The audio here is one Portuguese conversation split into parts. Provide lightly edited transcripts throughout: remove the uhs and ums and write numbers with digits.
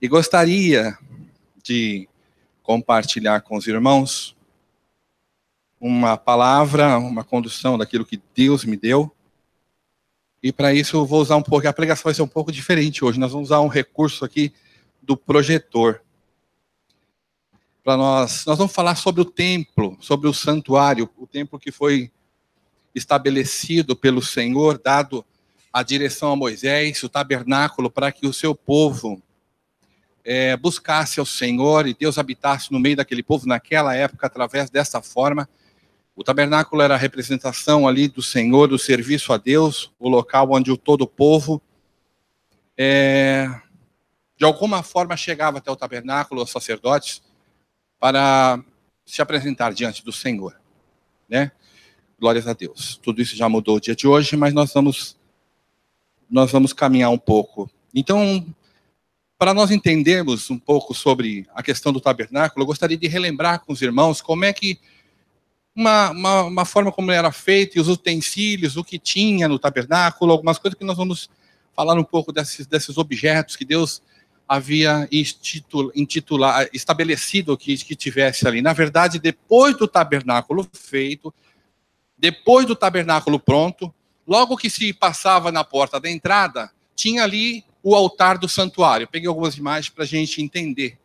E gostaria de compartilhar com os irmãos uma palavra, uma condução daquilo que Deus me deu. E para isso eu vou usar um pouco, a pregação vai ser um pouco diferente hoje. Nós vamos usar um recurso aqui do projetor. Nós vamos falar sobre o templo, sobre o santuário, o templo que foi estabelecido pelo Senhor, dado a direção a Moisés, o tabernáculo, para que o seu povo buscasse ao Senhor e Deus habitasse no meio daquele povo naquela época, através dessa forma. O tabernáculo era a representação ali do Senhor, do serviço a Deus, o local onde todo o povo, de alguma forma, chegava até o tabernáculo, os sacerdotes, para se apresentar diante do Senhor, né? Glórias a Deus. Tudo isso já mudou o dia de hoje, mas nós vamos caminhar um pouco. Então, para nós entendermos um pouco sobre a questão do tabernáculo, eu gostaria de relembrar com os irmãos como é que uma forma como ele era feito, e os utensílios, o que tinha no tabernáculo, algumas coisas que nós vamos falar um pouco desses objetos que Deus havia estabelecido que tivesse ali. Na verdade, depois do tabernáculo feito, depois do tabernáculo pronto, logo que se passava na porta da entrada, tinha ali o altar do santuário. Peguei algumas imagens para a gente entender.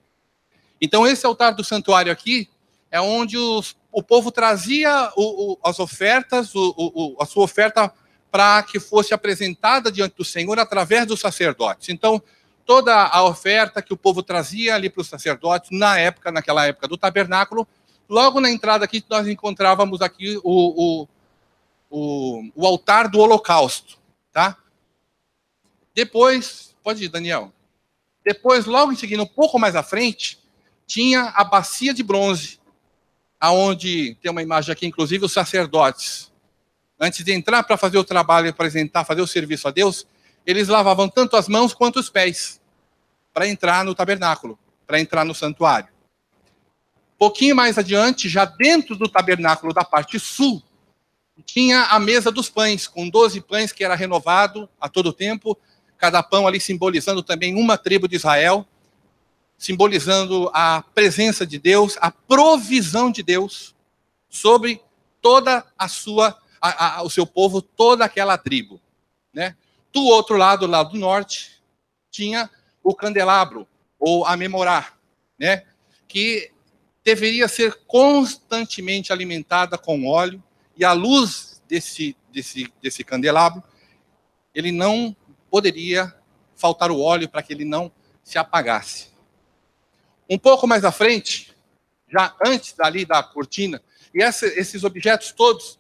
Então, esse altar do santuário aqui é onde o povo trazia as ofertas, a sua oferta para que fosse apresentada diante do Senhor através dos sacerdotes. Então, toda a oferta que o povo trazia ali para os sacerdotes, naquela época do tabernáculo, logo na entrada aqui, nós encontrávamos aqui o altar do holocausto, tá? Depois, pode ir, Daniel. Depois, logo em seguida, um pouco mais à frente, tinha a bacia de bronze, aonde tem uma imagem aqui, inclusive, os sacerdotes, antes de entrar para fazer o trabalho, apresentar, fazer o serviço a Deus, eles lavavam tanto as mãos quanto os pés, para entrar no tabernáculo, para entrar no santuário. Pouquinho mais adiante, já dentro do tabernáculo da parte sul, tinha a mesa dos pães, com 12 pães que era renovado a todo tempo, cada pão ali simbolizando também uma tribo de Israel, simbolizando a presença de Deus, a provisão de Deus sobre toda o seu povo, toda aquela tribo, né? Do outro lado, lá do norte, tinha o candelabro, ou a menorá, né? Que deveria ser constantemente alimentada com óleo, e a luz desse candelabro, ele não poderia faltar o óleo para que ele não se apagasse. Um pouco mais à frente, já antes ali da cortina, e esses objetos todos,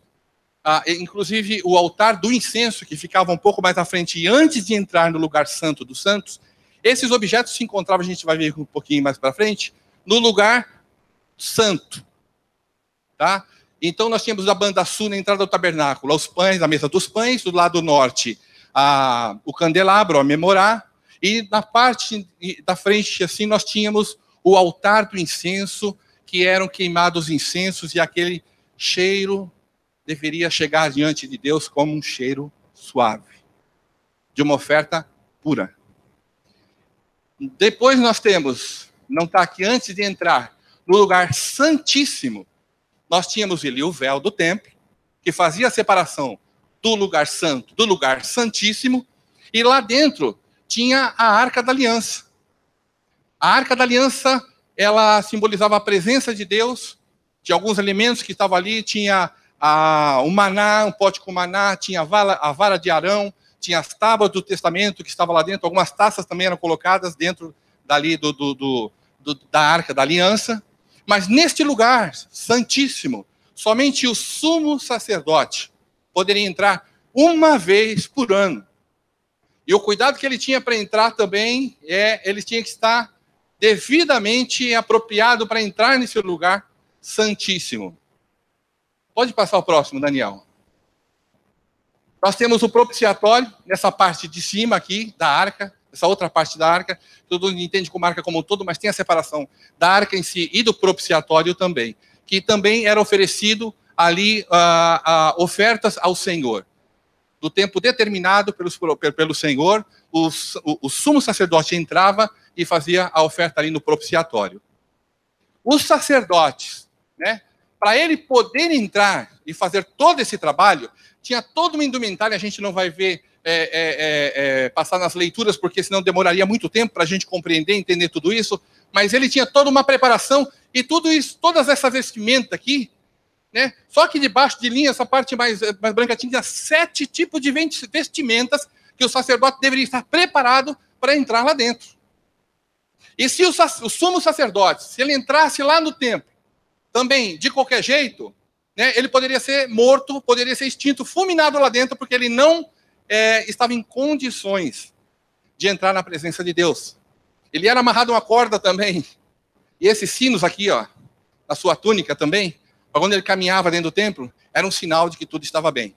inclusive o altar do incenso, que ficava um pouco mais à frente, e antes de entrar no lugar santo dos santos, esses objetos se encontravam, a gente vai ver um pouquinho mais para frente, no lugar santo, tá? Então nós tínhamos a banda sul na entrada do tabernáculo, os pães, a mesa dos pães, do lado norte, o candelabro, a menorá, e na parte da frente, assim, nós tínhamos o altar do incenso, que eram queimados incensos, e aquele cheiro deveria chegar diante de Deus como um cheiro suave, de uma oferta pura. Depois nós temos, não está aqui, antes de entrar no lugar santíssimo, nós tínhamos ali o véu do templo, que fazia a separação do lugar santo, do lugar santíssimo, e lá dentro tinha a Arca da Aliança. A Arca da Aliança, ela simbolizava a presença de Deus, de alguns elementos que estavam ali, tinha o maná, um pote com maná, tinha a vara de Arão, tinha as tábuas do testamento que estavam lá dentro, algumas taças também eram colocadas dentro dali da Arca da Aliança. Mas neste lugar santíssimo, somente o sumo sacerdote poderia entrar uma vez por ano. E o cuidado que ele tinha para entrar também ele tinha que estar devidamente apropriado para entrar nesse lugar santíssimo. Pode passar o próximo, Daniel. Nós temos o propiciatório, nessa parte de cima aqui da arca, essa outra parte da arca, todo mundo entende como arca como um todo, mas tem a separação da arca em si e do propiciatório também, que também era oferecido ali ofertas ao Senhor. no tempo determinado pelo Senhor, o sumo sacerdote entrava e fazia a oferta ali no propiciatório. Os sacerdotes, né, para ele poder entrar e fazer todo esse trabalho, tinha toda uma indumentária, a gente não vai ver passar nas leituras, porque senão demoraria muito tempo para a gente compreender, entender tudo isso, mas ele tinha toda uma preparação, e tudo isso, todas essa vestimenta aqui, né, só que debaixo de linha, essa parte mais branca, tinha 7 tipos de vestimentas que o sacerdote deveria estar preparado para entrar lá dentro. E se o sumo sacerdote, se ele entrasse lá no templo, também, de qualquer jeito, né, ele poderia ser morto, poderia ser extinto, fulminado lá dentro, porque ele não estava em condições de entrar na presença de Deus. Ele era amarrado a uma corda também. E esses sinos aqui, ó, na sua túnica também, quando ele caminhava dentro do templo, era um sinal de que tudo estava bem.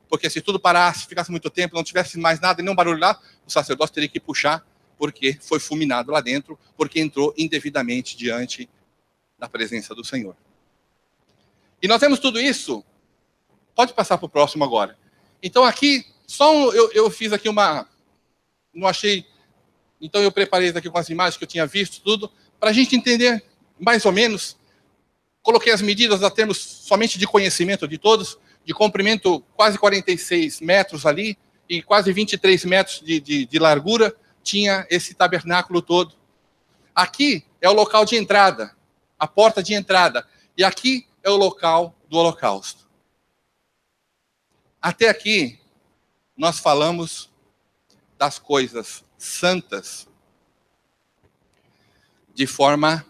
Porque se tudo parasse, ficasse muito tempo, não tivesse mais nada, nenhum barulho lá, o sacerdote teria que puxar, porque foi fulminado lá dentro, porque entrou indevidamente diante da presença do Senhor. E nós temos tudo isso. Pode passar para o próximo agora. Então aqui, eu fiz aqui não achei, então eu preparei aqui com as imagens que eu tinha visto, tudo, para a gente entender mais ou menos. Coloquei as medidas a termos somente de conhecimento de todos, de comprimento quase 46 metros ali, e quase 23 metros de largura, tinha esse tabernáculo todo. Aqui é o local de entrada, a porta de entrada, e aqui é o local do holocausto. Até aqui, nós falamos das coisas santas de forma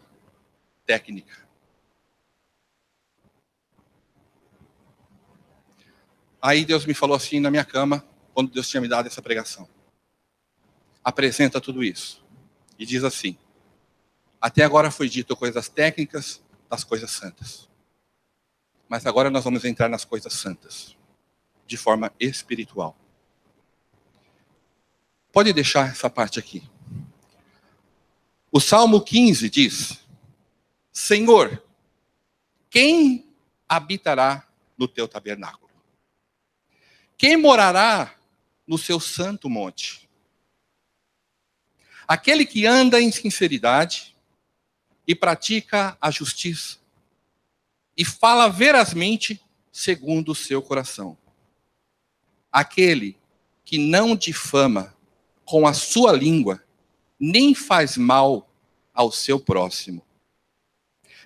técnica. Aí Deus me falou assim na minha cama, quando Deus tinha me dado essa pregação. Apresenta tudo isso. E diz assim: até agora foi dito coisas técnicas das coisas santas. Mas agora nós vamos entrar nas coisas santas, de forma espiritual. Pode deixar essa parte aqui. O Salmo 15 diz: Senhor, quem habitará no teu tabernáculo? Quem morará no seu santo monte? Aquele que anda em sinceridade e pratica a justiça e fala verazmente segundo o seu coração. Aquele que não difama com a sua língua, nem faz mal ao seu próximo,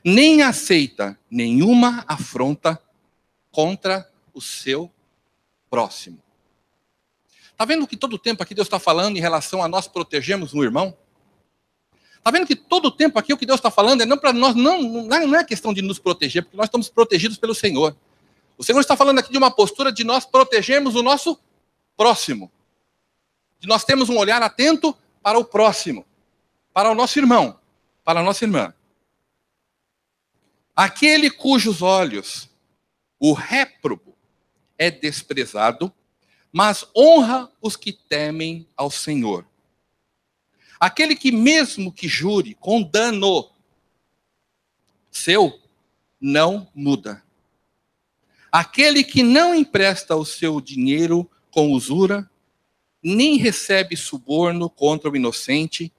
nem aceita nenhuma afronta contra o seu próximo. Está vendo que todo o tempo aqui Deus está falando em relação a nós protegermos um irmão? Está vendo que todo o tempo aqui o que Deus está falando é não para nós, não é questão de nos proteger, porque nós estamos protegidos pelo Senhor. O Senhor está falando aqui de uma postura de nós protegermos o nosso próximo. De nós termos um olhar atento para o próximo, para o nosso irmão, para a nossa irmã. Aquele cujos olhos o réprobo é desprezado, mas honra os que temem ao Senhor. Aquele que mesmo que jure com dano seu, não muda. Aquele que não empresta o seu dinheiro com usura, nem recebe suborno contra o inocente,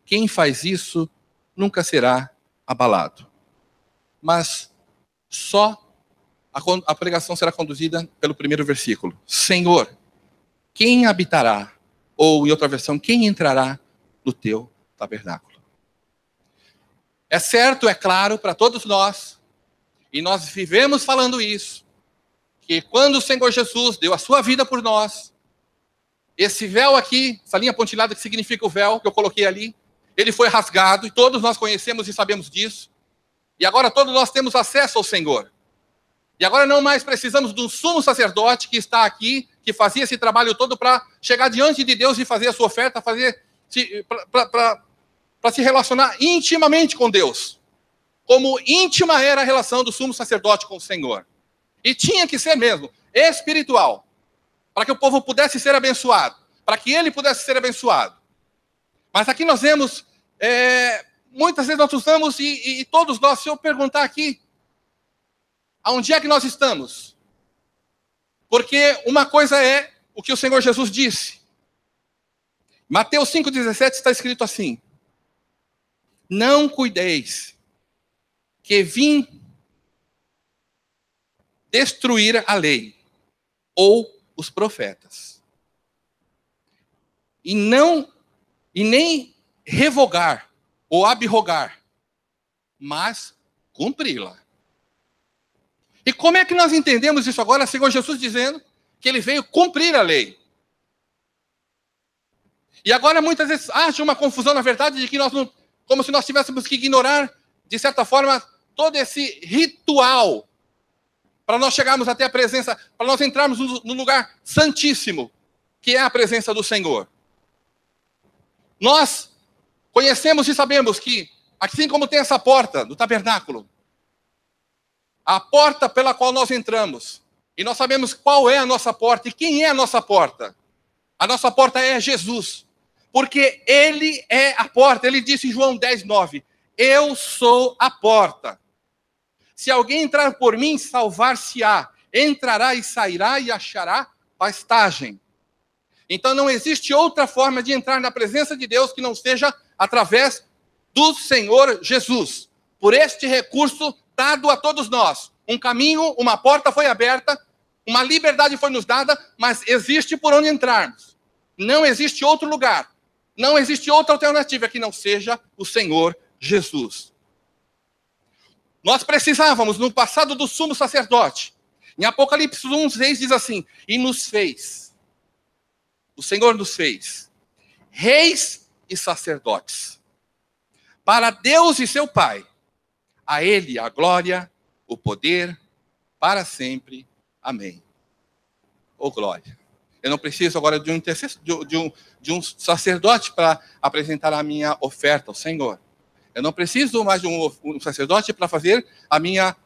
quem faz isso nunca será abalado. Mas só a pregação será conduzida pelo primeiro versículo. Senhor, quem habitará? Ou, em outra versão, quem entrará no teu tabernáculo? É certo, é claro para todos nós, e nós vivemos falando isso, que quando o Senhor Jesus deu a sua vida por nós, esse véu aqui, essa linha pontilhada que significa o véu que eu coloquei ali, ele foi rasgado, e todos nós conhecemos e sabemos disso, e agora todos nós temos acesso ao Senhor. E agora não mais precisamos de um sumo sacerdote que está aqui, que fazia esse trabalho todo para chegar diante de Deus e fazer a sua oferta, para se relacionar intimamente com Deus. Como íntima era a relação do sumo sacerdote com o Senhor. E tinha que ser mesmo, espiritual. Para que o povo pudesse ser abençoado. Para que ele pudesse ser abençoado. Mas aqui nós vemos, muitas vezes nós usamos, e todos nós, se eu perguntar aqui, aonde é que nós estamos? Porque uma coisa é o que o Senhor Jesus disse. Mateus 5,17 está escrito assim: não cuideis que vim destruir a lei ou os profetas, e nem revogar ou abrogar, mas cumpri-la. E como é que nós entendemos isso agora? O Senhor Jesus dizendo que ele veio cumprir a lei. E agora muitas vezes acha uma confusão, na verdade, de que nós não, como se nós tivéssemos que ignorar, de certa forma, todo esse ritual para nós chegarmos até a presença, para nós entrarmos no lugar santíssimo, que é a presença do Senhor. Nós conhecemos e sabemos que, assim como tem essa porta do tabernáculo, a porta pela qual nós entramos, e nós sabemos qual é a nossa porta e quem é a nossa porta. A nossa porta é Jesus, porque Ele é a porta. Ele disse em João 10:9, eu sou a porta. Se alguém entrar por mim, salvar-se-á. Entrará e sairá e achará pastagem. Então não existe outra forma de entrar na presença de Deus que não seja através do Senhor Jesus. Por este recurso dado a todos nós. Um caminho, uma porta foi aberta, uma liberdade foi nos dada, mas existe por onde entrarmos. Não existe outro lugar. Não existe outra alternativa que não seja o Senhor Jesus. Nós precisávamos, no passado do sumo sacerdote, em Apocalipse 1:6 diz assim, e nos fez, o Senhor nos fez, reis e sacerdotes, para Deus e seu Pai, a Ele a glória, o poder, para sempre. Amém. Oh glória. Eu não preciso agora de um sacerdote para apresentar a minha oferta ao Senhor. Eu não preciso mais de um sacerdote para fazer a minha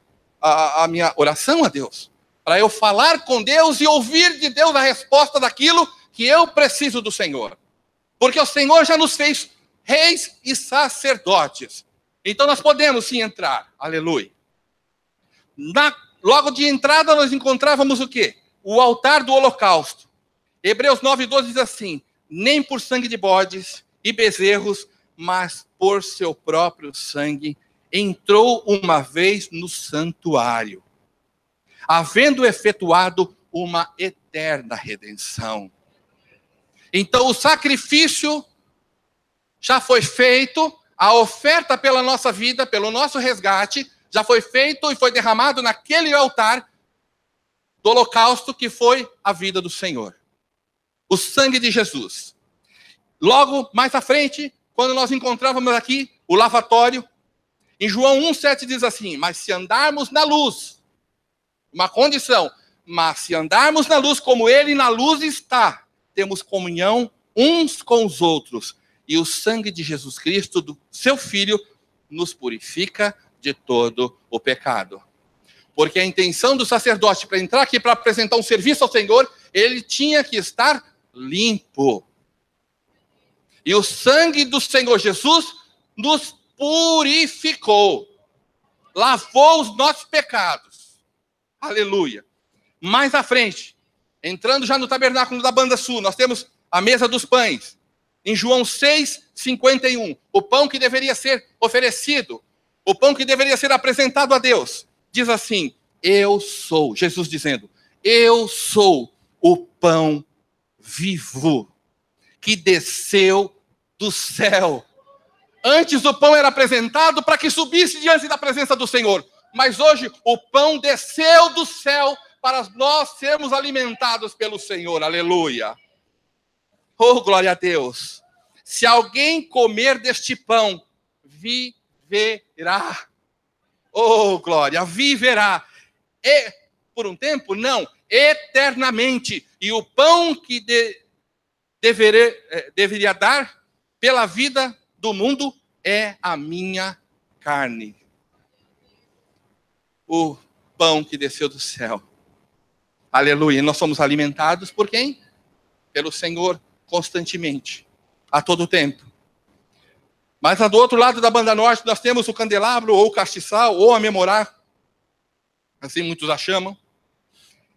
oração a Deus. Para eu falar com Deus e ouvir de Deus a resposta daquilo que eu preciso do Senhor. Porque o Senhor já nos fez reis e sacerdotes. Então nós podemos sim entrar. Aleluia. Logo de entrada nós encontrávamos o quê? O altar do holocausto. Hebreus 9:12 diz assim, nem por sangue de bodes e bezerros, mas por seu próprio sangue, entrou uma vez no santuário, havendo efetuado uma eterna redenção. Então o sacrifício já foi feito, a oferta pela nossa vida, pelo nosso resgate, já foi feito e foi derramado naquele altar do holocausto que foi a vida do Senhor. O sangue de Jesus. Logo, mais à frente, quando nós encontrávamos aqui o lavatório, em João 1:7 diz assim, mas se andarmos na luz, uma condição, mas se andarmos na luz como Ele na luz está, temos comunhão uns com os outros, e o sangue de Jesus Cristo, do seu Filho, nos purifica de todo o pecado. Porque a intenção do sacerdote para entrar aqui para apresentar um serviço ao Senhor, ele tinha que estar limpo. E o sangue do Senhor Jesus nos purificou. Lavou os nossos pecados. Aleluia. Mais à frente, entrando já no tabernáculo da banda sul, nós temos a mesa dos pães. Em João 6:51, o pão que deveria ser oferecido, o pão que deveria ser apresentado a Deus, diz assim, eu sou, Jesus dizendo, eu sou o pão vivo que desceu do céu. Antes o pão era apresentado para que subisse diante da presença do Senhor, mas hoje o pão desceu do céu para nós sermos alimentados pelo Senhor. Aleluia. Oh, glória a Deus. Se alguém comer deste pão, viverá. Oh, glória, viverá. E, por um tempo? Não, eternamente. E o pão que deveria dar pela vida do mundo é a minha carne. O pão que desceu do céu. Aleluia. Nós somos alimentados por quem? Pelo Senhor constantemente, a todo tempo. Mas do outro lado da banda norte nós temos o candelabro, ou o castiçal, ou a memorar, assim muitos a chamam.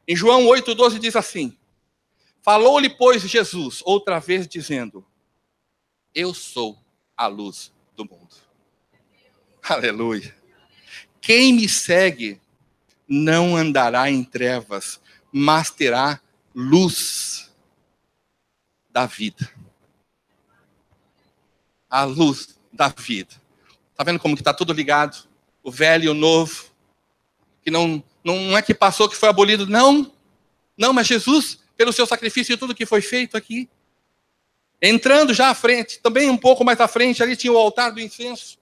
Em João 8:12 diz assim, Falou-lhe, pois, Jesus, outra vez, dizendo: eu sou a luz do mundo. Aleluia. Quem me segue não andará em trevas, mas terá luz da vida. A luz da vida. Está vendo como que está tudo ligado? O velho e o novo. Que não é que passou, que foi abolido. Não, mas Jesus, pelo seu sacrifício e tudo que foi feito aqui. Entrando já à frente, também um pouco mais à frente, ali tinha o altar do incenso.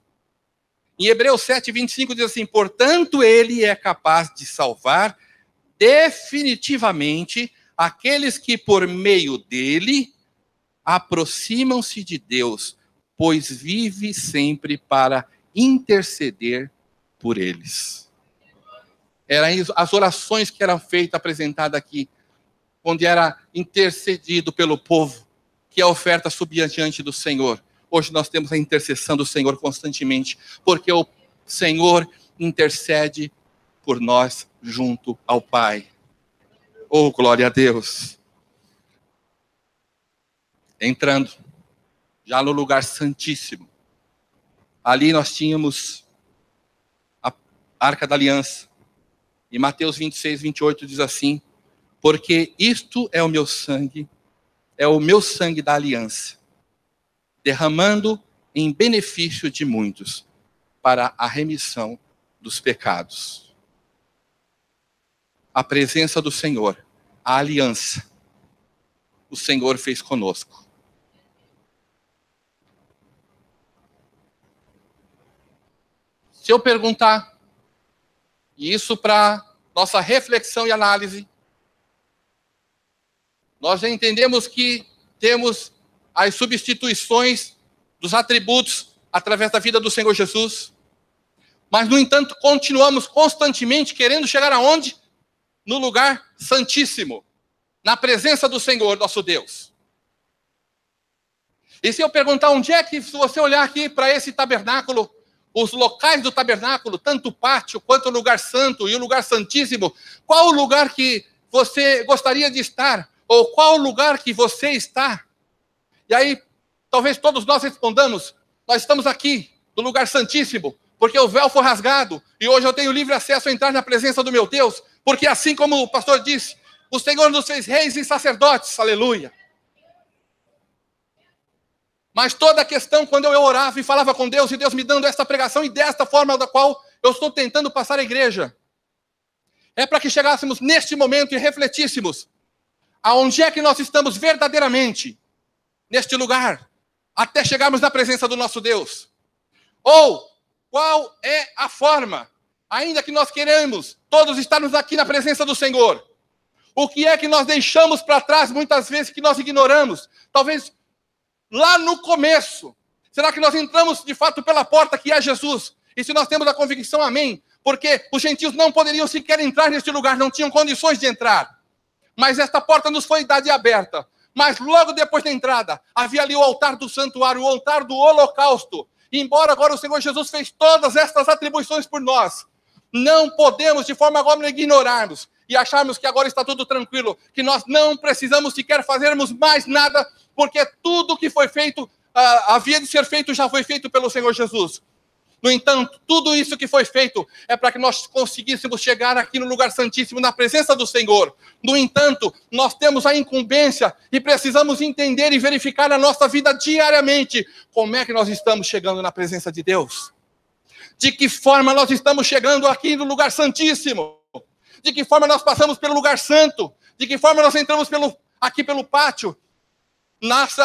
Em Hebreus 7:25 diz assim: portanto, ele é capaz de salvar definitivamente aqueles que por meio dele aproximam-se de Deus, pois vive sempre para interceder por eles. Eram as orações que eram feitas, apresentadas aqui, onde era intercedido pelo povo, que a oferta subia diante do Senhor. Hoje nós temos a intercessão do Senhor constantemente, porque o Senhor intercede por nós junto ao Pai. Oh, glória a Deus. Entrando já no lugar santíssimo. Ali nós tínhamos a Arca da Aliança. E Mateus 26:28 diz assim: porque isto é o meu sangue da aliança, derramando em benefício de muitos, para a remissão dos pecados. A presença do Senhor, a aliança, o Senhor fez conosco. Se eu perguntar, e isso para nossa reflexão e análise, nós já entendemos que temos as substituições dos atributos através da vida do Senhor Jesus, mas, no entanto, continuamos constantemente querendo chegar aonde? No lugar santíssimo, na presença do Senhor, nosso Deus. E se eu perguntar onde é que, se você olhar aqui para esse tabernáculo, os locais do tabernáculo, tanto o pátio quanto o lugar santo e o lugar santíssimo, qual o lugar que você gostaria de estar? Ou qual o lugar que você está? E aí, talvez todos nós respondamos: nós estamos aqui, no lugar santíssimo, porque o véu foi rasgado, e hoje eu tenho livre acesso a entrar na presença do meu Deus, porque assim como o pastor disse, o Senhor nos fez reis e sacerdotes, aleluia. Mas toda a questão, quando eu orava e falava com Deus, e Deus me dando esta pregação, e desta forma da qual eu estou tentando passar a igreja, é para que chegássemos neste momento e refletíssemos aonde é que nós estamos verdadeiramente, neste lugar, até chegarmos na presença do nosso Deus. Ou, qual é a forma, ainda que nós queremos todos estarmos aqui na presença do Senhor, o que é que nós deixamos para trás, muitas vezes, que nós ignoramos? Talvez lá no começo. Será que nós entramos, de fato, pela porta que é Jesus? E se nós temos a convicção, amém? Porque os gentios não poderiam sequer entrar neste lugar, não tinham condições de entrar. Mas esta porta nos foi dada e aberta. Mas logo depois da entrada, havia ali o altar do santuário, o altar do holocausto. E embora agora o Senhor Jesus fez todas estas atribuições por nós, não podemos de forma alguma ignorarmos e acharmos que agora está tudo tranquilo, que nós não precisamos sequer fazermos mais nada, porque tudo que foi feito, havia de ser feito, já foi feito pelo Senhor Jesus. No entanto, tudo isso que foi feito é para que nós conseguíssemos chegar aqui no lugar santíssimo, na presença do Senhor. No entanto, nós temos a incumbência e precisamos entender e verificar na nossa vida diariamente como é que nós estamos chegando na presença de Deus. De que forma nós estamos chegando aqui no lugar santíssimo? De que forma nós passamos pelo lugar santo? De que forma nós entramos aqui pelo pátio?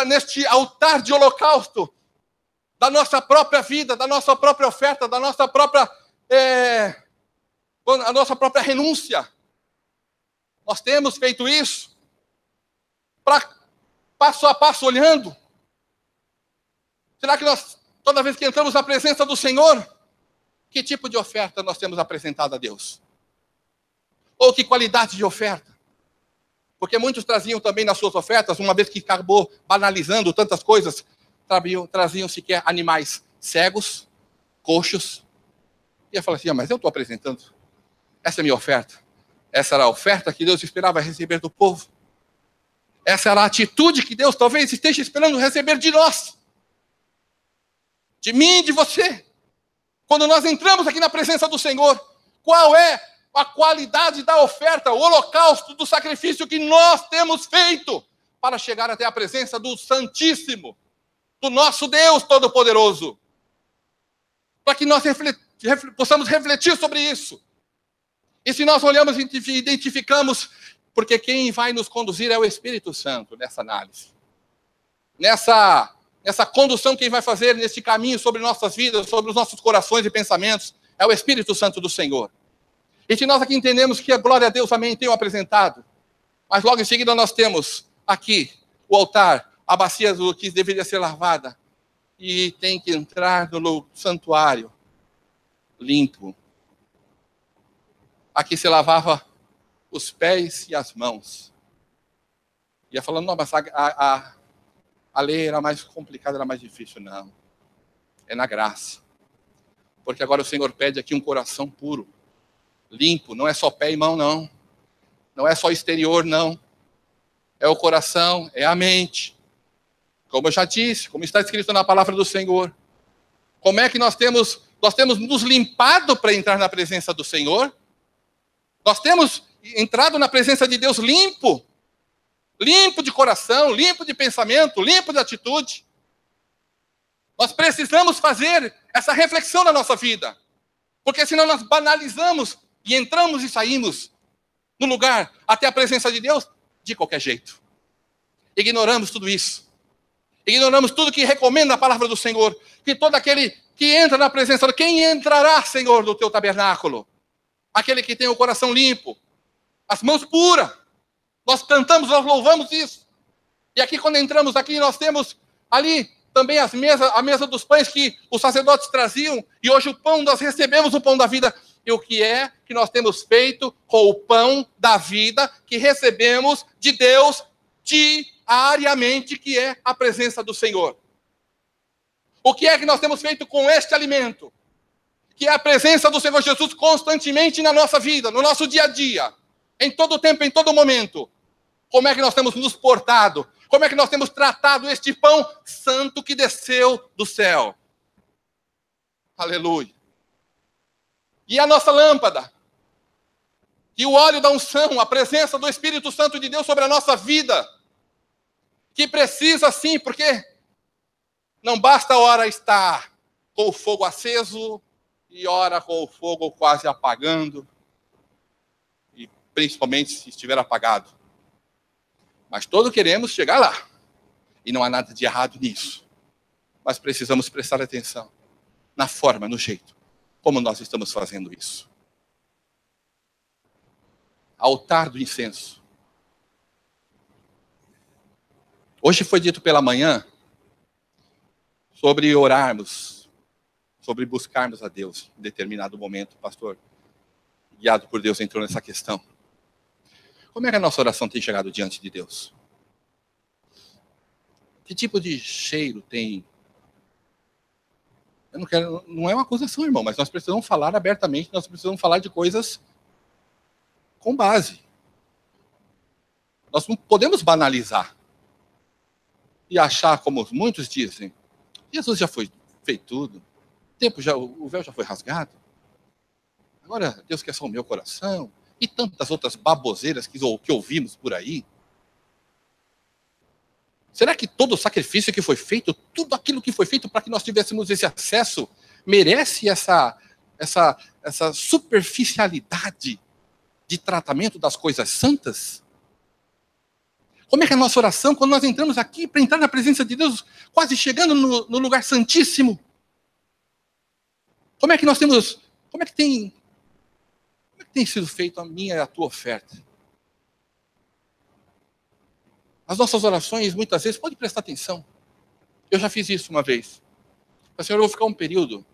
Neste altar de holocausto? Da nossa própria vida, da nossa própria oferta, da nossa própria, a nossa própria renúncia. Nós temos feito isso, passo a passo, olhando. Será que nós, toda vez que entramos na presença do Senhor, que tipo de oferta nós temos apresentado a Deus? Ou que qualidade de oferta? Porque muitos traziam também nas suas ofertas, uma vez que acabou banalizando tantas coisas, traziam sequer animais cegos, coxos. E eu falei assim, mas eu estou apresentando. Essa é a minha oferta. Essa era a oferta que Deus esperava receber do povo. Essa era a atitude que Deus talvez esteja esperando receber de nós. De mim e de você. Quando nós entramos aqui na presença do Senhor, qual é a qualidade da oferta, o holocausto, do sacrifício que nós temos feito para chegar até a presença do Santíssimo, do nosso Deus Todo-Poderoso? Para que nós possamos refletir sobre isso. E se nós olhamos e identificamos, porque quem vai nos conduzir é o Espírito Santo nessa análise. Nessa condução, quem vai fazer nesse caminho sobre nossas vidas, sobre os nossos corações e pensamentos, é o Espírito Santo do Senhor. E se nós aqui entendemos que a glória a Deus, amém, tenho apresentado, mas logo em seguida nós temos aqui o altar, a bacia que deveria ser lavada, e tem que entrar no santuário limpo. Aqui se lavava os pés e as mãos. Ia falando, não, mas a lei era mais complicada, era mais difícil. Não. É na graça. Porque agora o Senhor pede aqui um coração puro, limpo. Não é só pé e mão, não. Não é só exterior, não. É o coração, é a mente. Como eu já disse, como está escrito na palavra do Senhor. Como é que nós temos nos limpado para entrar na presença do Senhor? Nós temos entrado na presença de Deus limpo. Limpo de coração, limpo de pensamento, limpo de atitude. Nós precisamos fazer essa reflexão na nossa vida. Porque senão nós banalizamos e entramos e saímos no lugar até a presença de Deus de qualquer jeito. Ignoramos tudo isso. Ignoramos tudo que recomenda a palavra do Senhor. Que todo aquele que entra na presença do... Quem entrará, Senhor, no teu tabernáculo? Aquele que tem o coração limpo, as mãos puras. Nós cantamos, nós louvamos isso. E aqui, quando entramos aqui, nós temos ali também a mesa dos pães que os sacerdotes traziam. E hoje o pão, nós recebemos o pão da vida. E o que é que nós temos feito com o pão da vida que recebemos de Deus diariamente, que é a presença do Senhor? O que é que nós temos feito com este alimento? Que é a presença do Senhor Jesus constantemente na nossa vida, no nosso dia a dia, em todo tempo, em todo momento. Como é que nós temos nos portado? Como é que nós temos tratado este pão santo que desceu do céu? Aleluia. E a nossa lâmpada? E o óleo da unção, a presença do Espírito Santo de Deus sobre a nossa vida? Que precisa sim, porque não basta a hora estar com o fogo aceso, e ora com o fogo quase apagando, e principalmente se estiver apagado. Mas todos queremos chegar lá, e não há nada de errado nisso. Mas precisamos prestar atenção na forma, no jeito, como nós estamos fazendo isso. Altar do incenso. Hoje foi dito pela manhã sobre orarmos, sobre buscarmos a Deus em determinado momento. O pastor, guiado por Deus, entrou nessa questão. Como é que a nossa oração tem chegado diante de Deus? Que tipo de cheiro tem? Não é uma acusação, irmão, mas nós precisamos falar abertamente, nós precisamos falar de coisas com base. Nós não podemos banalizar e achar, como muitos dizem, Jesus já foi feito tudo. O véu já foi rasgado. Agora Deus quer só o meu coração. E tantas outras baboseiras que ouvimos por aí. Será que todo o sacrifício que foi feito, tudo aquilo que foi feito para que nós tivéssemos esse acesso, merece essa superficialidade de tratamento das coisas santas? Como é que é a nossa oração, quando nós entramos aqui para entrar na presença de Deus, quase chegando no lugar santíssimo? Como é que nós temos, como é que tem sido feita a minha e a tua oferta? As nossas orações, muitas vezes, pode prestar atenção. Eu já fiz isso uma vez. Senhor, eu vou ficar um período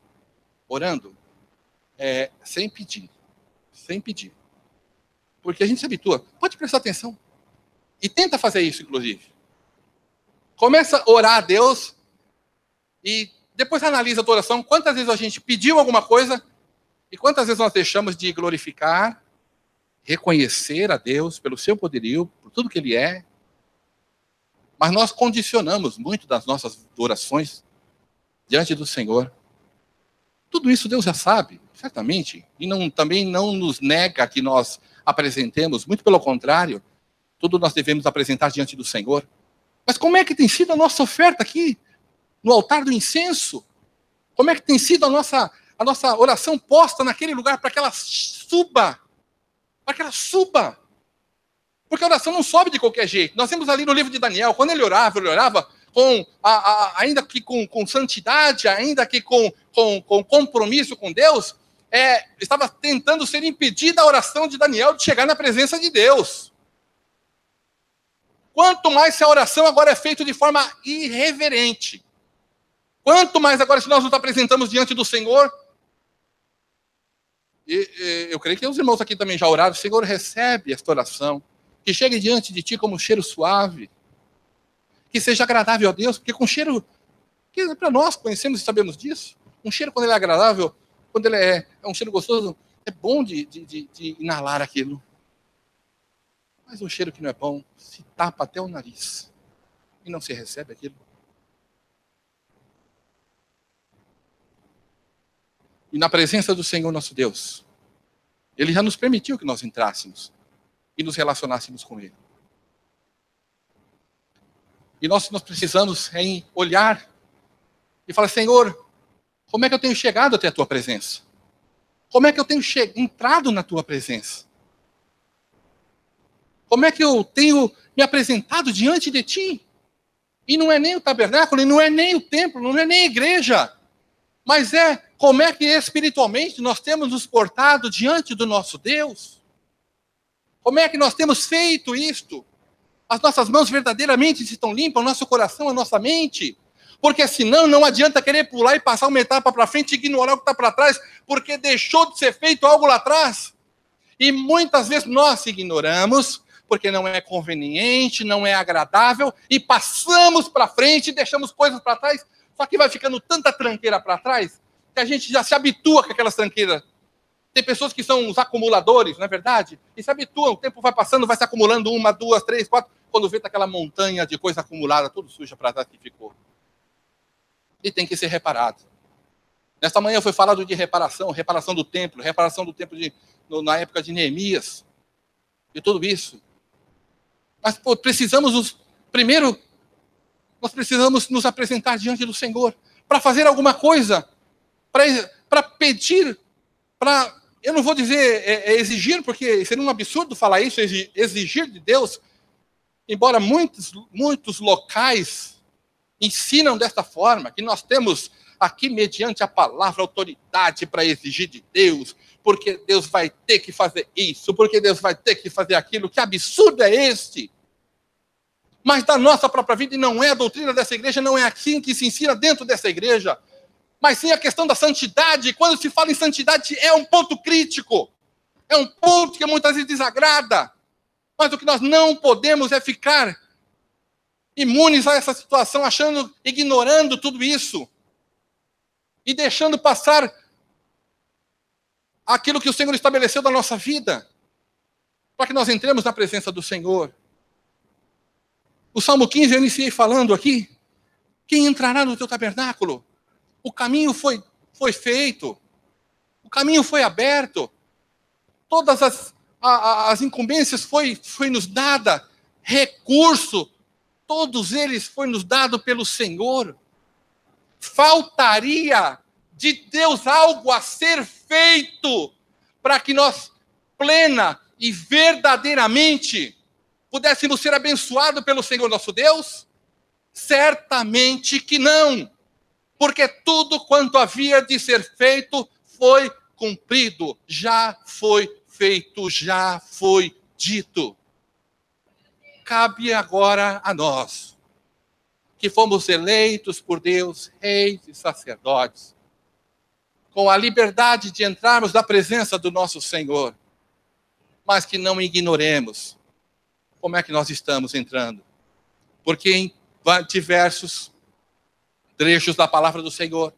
orando, sem pedir. Porque a gente se habitua. Pode prestar atenção. E tenta fazer isso, inclusive. Começa a orar a Deus e depois analisa a tua oração. Quantas vezes a gente pediu alguma coisa e quantas vezes nós deixamos de glorificar, reconhecer a Deus pelo seu poderio, por tudo que Ele é, Mas nós condicionamos muito das nossas orações diante do Senhor. Tudo isso Deus já sabe, certamente. E também não nos nega que nós apresentemos, muito pelo contrário, tudo nós devemos apresentar diante do Senhor. Mas como é que tem sido a nossa oferta aqui, no altar do incenso? Como é que tem sido a nossa oração posta naquele lugar para que ela suba? Para que ela suba. Porque a oração não sobe de qualquer jeito. Nós vemos ali no livro de Daniel, quando ele orava com, ainda que com santidade, ainda que com compromisso com Deus, estava tentando ser impedida a oração de Daniel de chegar na presença de Deus. Quanto mais se a oração agora é feita de forma irreverente, quanto mais agora se nós nos apresentamos diante do Senhor, eu creio que os irmãos aqui também já oraram, o Senhor recebe esta oração, que chegue diante de ti como um cheiro suave, que seja agradável a Deus, porque com cheiro, que para nós conhecemos e sabemos disso, um cheiro quando ele é agradável, quando ele é um cheiro gostoso, é bom de inalar aquilo. Mas um cheiro que não é bom, se tapa até o nariz, e não se recebe aquilo. E na presença do Senhor nosso Deus, Ele já nos permitiu que nós entrássemos e nos relacionássemos com Ele. E nós precisamos olhar e falar, Senhor, como é que eu tenho chegado até a Tua presença? Como é que eu tenho entrado na Tua presença? Como é que eu tenho me apresentado diante de Ti? E não é nem o tabernáculo, e não é nem o templo, não é nem a igreja, mas como é que espiritualmente nós temos nos portado diante do nosso Deus? Como é que nós temos feito isto? As nossas mãos verdadeiramente estão limpas, o nosso coração, a nossa mente. Porque senão não adianta querer pular e passar uma etapa para frente e ignorar o que está para trás, porque deixou de ser feito algo lá atrás. E muitas vezes nós ignoramos, porque não é conveniente, não é agradável, e passamos para frente e deixamos coisas para trás, só que vai ficando tanta tranqueira para trás, que a gente já se habitua com aquelas tranqueiras. Tem pessoas que são os acumuladores, não é verdade? E se habituam, o tempo vai passando, vai se acumulando 1, 2, 3, 4, quando vê aquela montanha de coisa acumulada, tudo suja para trás que ficou. E tem que ser reparado. Nesta manhã foi falado de reparação do templo na época de Neemias, e tudo isso. Mas primeiro, nós precisamos nos apresentar diante do Senhor, para fazer alguma coisa, para pedir, eu não vou dizer exigir, porque seria um absurdo falar isso, exigir de Deus, embora muitos locais ensinam desta forma, que nós temos aqui, mediante a palavra, autoridade para exigir de Deus, porque Deus vai ter que fazer isso, porque Deus vai ter que fazer aquilo. Que absurdo é este? Mas da nossa própria vida, e não é a doutrina dessa igreja, não é assim que se ensina dentro dessa igreja, mas sim a questão da santidade. Quando se fala em santidade, é um ponto crítico, é um ponto que muitas vezes desagrada, mas o que nós não podemos é ficar imunes a essa situação, ignorando tudo isso, e deixando passar aquilo que o Senhor estabeleceu da nossa vida, para que nós entremos na presença do Senhor. O Salmo 15 eu iniciei falando aqui, quem entrará no teu tabernáculo? O caminho foi feito, o caminho foi aberto, todas as incumbências foi nos dada, recurso, todos eles foi nos dado pelo Senhor. Faltaria de Deus algo a ser feito para que nós, plena e verdadeiramente, pudéssemos ser abençoados pelo Senhor nosso Deus? Certamente que não, porque tudo quanto havia de ser feito foi cumprido, já foi feito, já foi dito. Cabe agora a nós, que fomos eleitos por Deus, reis e sacerdotes, com a liberdade de entrarmos na presença do nosso Senhor, mas que não ignoremos como é que nós estamos entrando. Porque em diversos trechos da palavra do Senhor,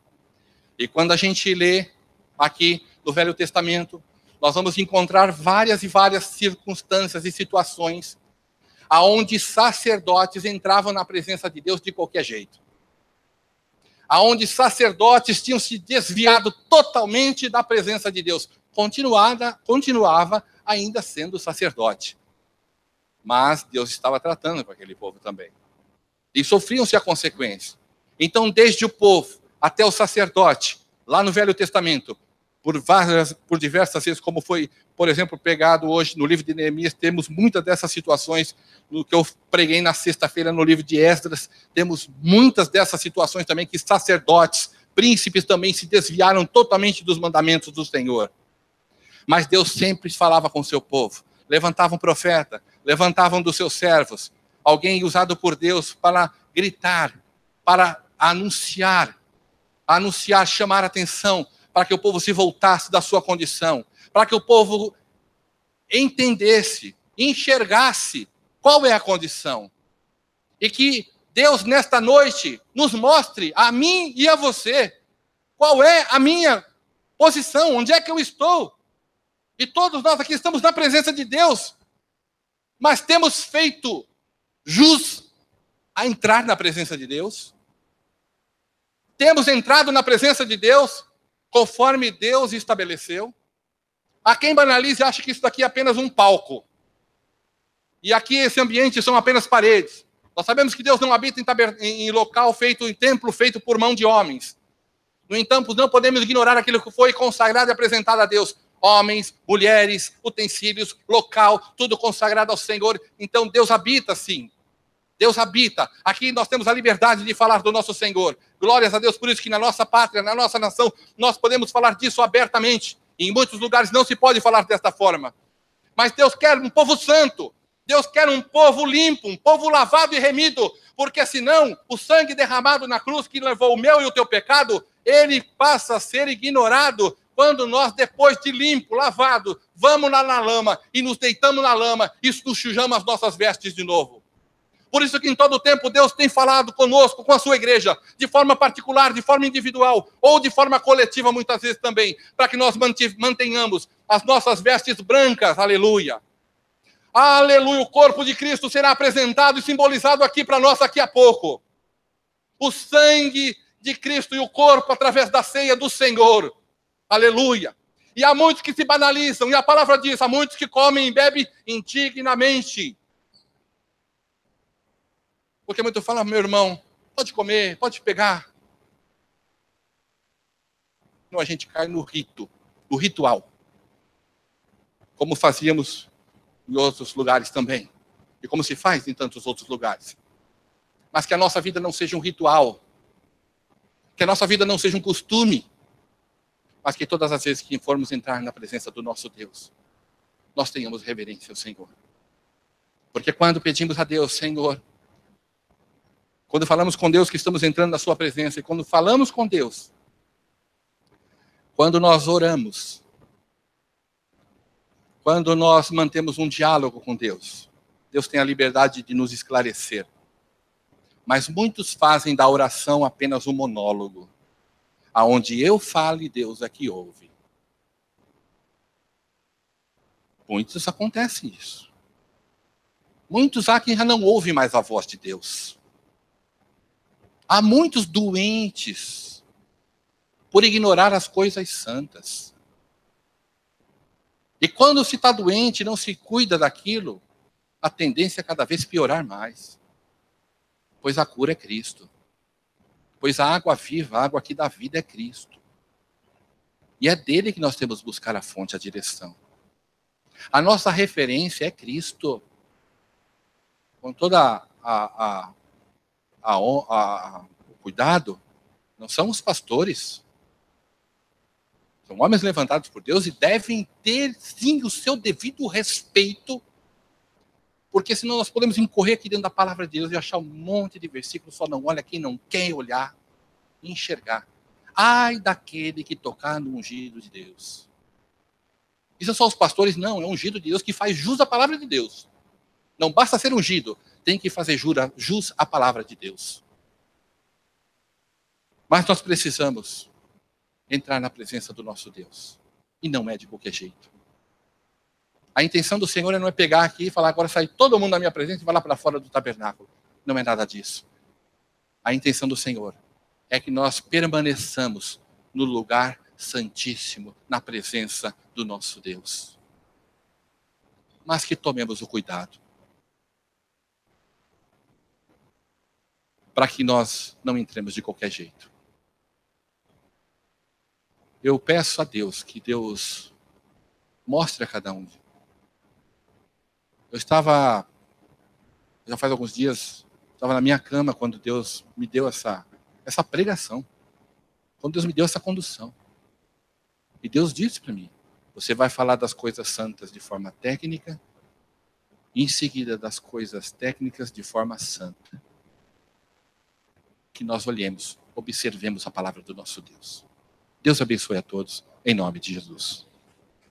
e quando a gente lê aqui no Velho Testamento, nós vamos encontrar várias e várias circunstâncias e situações aonde sacerdotes entravam na presença de Deus de qualquer jeito. Aonde sacerdotes tinham se desviado totalmente da presença de Deus. Continuava ainda sendo sacerdote. Mas Deus estava tratando com aquele povo também. E sofriam-se a consequência. Então, desde o povo até o sacerdote, lá no Velho Testamento, por diversas vezes, como foi, por exemplo, pregado hoje no livro de Neemias, temos muitas dessas situações, no que eu preguei na sexta-feira no livro de Esdras, temos muitas dessas situações também que sacerdotes, príncipes também se desviaram totalmente dos mandamentos do Senhor. Mas Deus sempre falava com o seu povo, levantava um profeta, levantavam dos seus servos, alguém usado por Deus para gritar, para anunciar, chamar a atenção, para que o povo se voltasse da sua condição, para que o povo entendesse, enxergasse qual é a condição. E que Deus, nesta noite, nos mostre, a mim e a você, qual é a minha posição, onde é que eu estou. E todos nós aqui estamos na presença de Deus, mas temos feito jus a entrar na presença de Deus? Temos entrado na presença de Deus conforme Deus estabeleceu? Há quem banalize e acha que isso daqui é apenas um palco. E aqui esse ambiente são apenas paredes. Nós sabemos que Deus não habita em local feito, em templo feito por mão de homens. No entanto, não podemos ignorar aquilo que foi consagrado e apresentado a Deus. Homens, mulheres, utensílios, local, tudo consagrado ao Senhor. Então Deus habita sim. Deus habita. Aqui nós temos a liberdade de falar do nosso Senhor. Glórias a Deus por isso que na nossa pátria, na nossa nação, nós podemos falar disso abertamente. E em muitos lugares não se pode falar desta forma. Mas Deus quer um povo santo. Deus quer um povo limpo, um povo lavado e remido. Porque senão, o sangue derramado na cruz que levou o meu e o teu pecado, ele passa a ser ignorado quando nós, depois de limpo, lavado, vamos lá na lama e nos deitamos na lama e nos sujamos as nossas vestes de novo. Por isso que em todo o tempo Deus tem falado conosco, com a sua igreja, de forma particular, de forma individual, ou de forma coletiva muitas vezes também, para que nós mantenhamos as nossas vestes brancas, aleluia. Aleluia, o corpo de Cristo será apresentado e simbolizado aqui para nós daqui a pouco. O sangue de Cristo e o corpo através da ceia do Senhor, aleluia. E há muitos que se banalizam, e a palavra diz, há muitos que comem e bebem indignamente. Porque muito fala, meu irmão, pode comer, pode pegar. Não, a gente cai no rito, no ritual. Como fazíamos em outros lugares também. E como se faz em tantos outros lugares. Mas que a nossa vida não seja um ritual. Que a nossa vida não seja um costume. Mas que todas as vezes que formos entrar na presença do nosso Deus, nós tenhamos reverência ao Senhor. Porque quando pedimos a Deus, Senhor, quando falamos com Deus que estamos entrando na sua presença, e quando falamos com Deus, quando nós oramos, quando nós mantemos um diálogo com Deus, Deus tem a liberdade de nos esclarecer. Mas muitos fazem da oração apenas um monólogo, aonde eu falo e Deus é que ouve. Muitos acontece isso. Muitos há quem já não ouve mais a voz de Deus. Há muitos doentes por ignorar as coisas santas. E quando se está doente e não se cuida daquilo, a tendência é cada vez piorar mais. Pois a cura é Cristo. Pois a água viva, a água que dá vida é Cristo. E é dele que nós temos que buscar a fonte, a direção. A nossa referência é Cristo. Com toda o cuidado, não são os pastores. São homens levantados por Deus e devem ter, sim, o seu devido respeito, porque senão nós podemos incorrer aqui dentro da palavra de Deus e achar um monte de versículos, só não olha quem não quer olhar e enxergar. Ai daquele que tocar no ungido de Deus. Isso é só os pastores? Não, é um ungido de Deus que faz jus à palavra de Deus. Não basta ser ungido, tem que fazer jus à palavra de Deus. Mas nós precisamos entrar na presença do nosso Deus. E não é de qualquer jeito. A intenção do Senhor não é pegar aqui e falar, agora sai todo mundo da minha presença e vai lá para fora do tabernáculo. Não é nada disso. A intenção do Senhor é que nós permaneçamos no lugar santíssimo, na presença do nosso Deus. Mas que tomemos o cuidado para que nós não entremos de qualquer jeito. Eu peço a Deus que Deus mostre a cada um. Eu estava, já faz alguns dias, estava na minha cama quando Deus me deu essa pregação. Quando Deus me deu essa condução. E Deus disse para mim, você vai falar das coisas santas de forma técnica, e em seguida das coisas técnicas de forma santa. Que nós olhemos, observemos a palavra do nosso Deus. Deus abençoe a todos, em nome de Jesus.